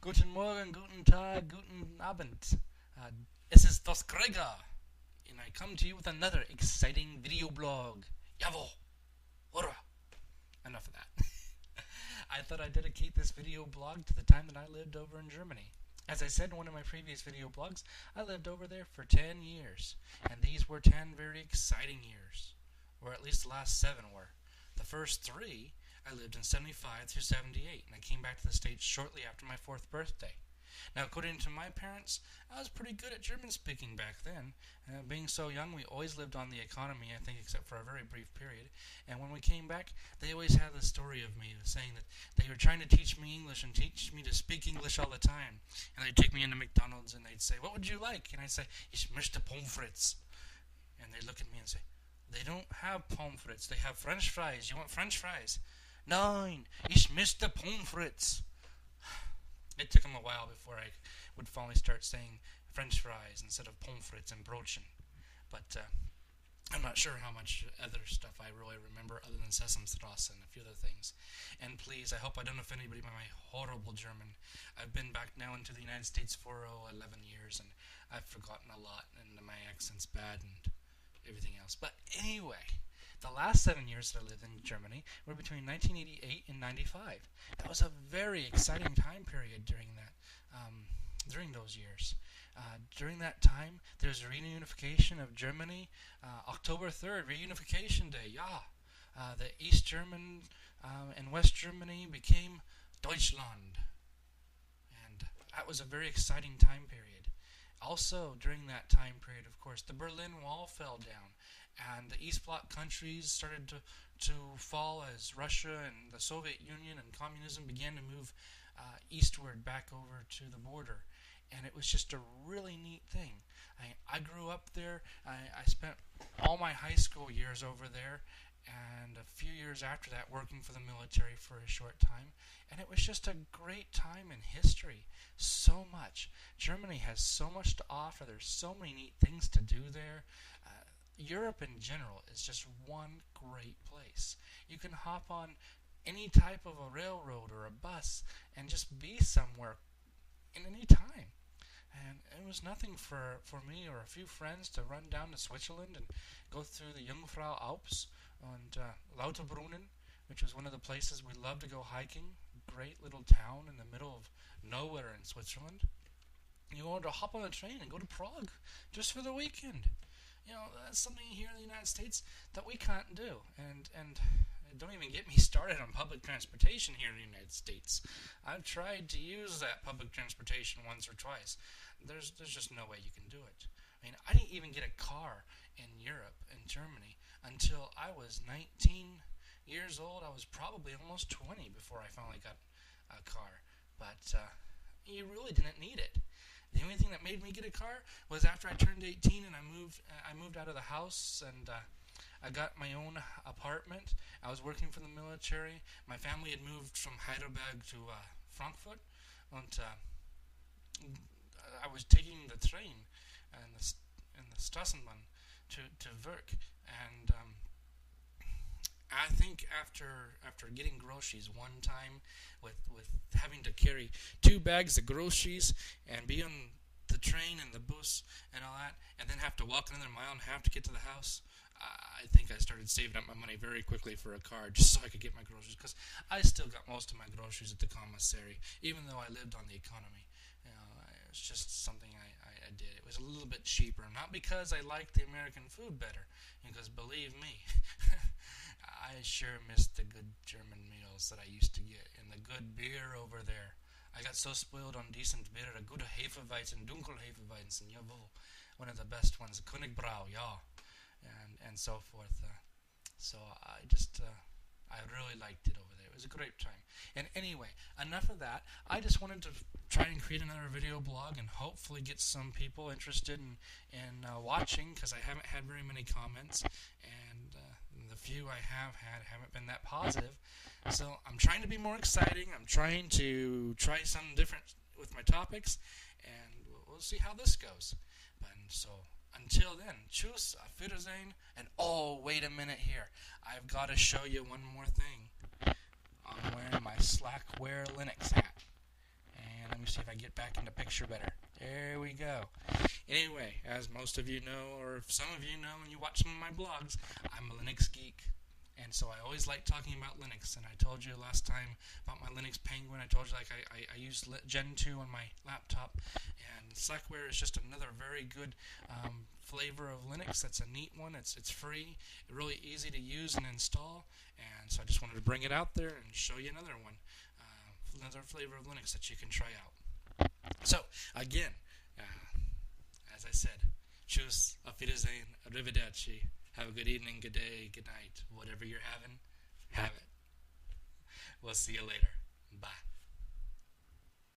Guten Morgen, guten Tag, guten Abend. Es ist DasGregor, and I come to you with another exciting video blog. Jawohl, hurrah. Enough of that. I thought I'd dedicate this video blog to the time that I lived over in Germany. As I said in one of my previous video blogs, I lived over there for 10 years, and these were 10 very exciting years, or at least the last 7 were. The first 3 I lived in 75 through 78, and I came back to the States shortly after my 4th birthday. Now, according to my parents, I was pretty good at German speaking back then. Being so young, we always lived on the economy, I think, except for a very brief period. And when we came back, they always had the story of me saying that they were trying to teach me English and teach me to speak English all the time. And they'd take me into McDonald's and they'd say, "What would you like?" And I'd say, "Ich möchte pommes frites." And they'd look at me and say, "They don't have pommes frites. They have French fries. You want French fries?" "Nein, ich möchte pommes frites." It took them a while before I would finally start saying French fries instead of pommes frites and Brötchen. But I'm not sure how much other stuff I really remember other than Sesamstrasse and a few other things. And please, I hope I don't offend anybody by my horrible German. I've been back now into the United States for 11 years, and I've forgotten a lot, and my accent's bad and everything else. But anyway, the last 7 years that I lived in Germany were between 1988 and 95. That was a very exciting time period during those years. During that time, there was a reunification of Germany. October 3rd, reunification day, yeah. The East German and West Germany became Deutschland. And that was a very exciting time period. Also, during that time period, of course, the Berlin Wall fell down, and the East Bloc countries started to fall as Russia and the Soviet Union and communism began to move eastward back over to the border. And it was just a really neat thing. I grew up there. I spent all my high school years over there, and a few years after that working for the military for a short time. And it was just a great time in history. So much. Germany has so much to offer. There's so many neat things to do there. Europe in general is just one great place. You can hop on any type of a railroad or a bus and just be somewhere in any time. And it was nothing for me or a few friends to run down to Switzerland and go through the Jungfrau Alps and Lauterbrunnen, which was one of the places we loved to go hiking. Great little town in the middle of nowhere in Switzerland. You wanted to hop on a train and go to Prague just for the weekend. You know, that's something here in the United States that we can't do. And don't even get me started on public transportation here in the United States. I've tried to use that public transportation once or twice. There's just no way you can do it. I mean, I didn't even get a car in Europe, in Germany, until I was 19 years old. I was probably almost 20 before I finally got a car. But you really didn't need it. The only thing that made me get a car was after I turned 18 and I moved out of the house and I got my own apartment. I was working for the military. My family had moved from Heidelberg to Frankfurt, and I was taking the train and the Straßenbahn to work. And I think after getting groceries one time, with having to carry 2 bags of groceries and be on the train and the bus and all that, and then have to walk another mile and a half to get to the house, I think I started saving up my money very quickly for a car just so I could get my groceries, because I still got most of my groceries at the commissary, even though I lived on the economy. You know, it was just something I did. It was a little bit cheaper, not because I liked the American food better, because believe me, I sure missed the good German meals that I used to get, and the good beer over there. I got so spoiled on decent beer, a good Hefeweizen, Dunkelhefeweizen, jawohl, one of the best ones, Königbrau, ja, and so forth. So I really liked it over there. It was a great time. And anyway, enough of that. I just wanted to try and create another video blog and hopefully get some people interested in watching, because I haven't had very many comments, and the few I have had haven't been that positive. So I'm trying to be more exciting. I'm trying to try something different with my topics, and we'll see how this goes. And so until then, tschüss, auf Wiedersehen, and oh, wait a minute here. I've got to show you one more thing. I'm wearing my Slackware Linux hat. And let me see see if I get back into picture better. There we go. Anyway, as most of you know, or some of you know when you watch some of my blogs, I'm a Linux geek. And so I always like talking about Linux. And I told you last time about my Linux Penguin. I told you I use Gen 2 on my laptop. And Slackware is just another very good flavor of Linux. That's a neat one. It's free, really easy to use and install. And so I just wanted to bring it out there and show you another one. Another flavor of Linux that you can try out. So, again, as I said, tschüss, auf Wiedersehen, arrivederci. Have a good evening, good day, good night. Whatever you're having, have it. We'll see you later. Bye.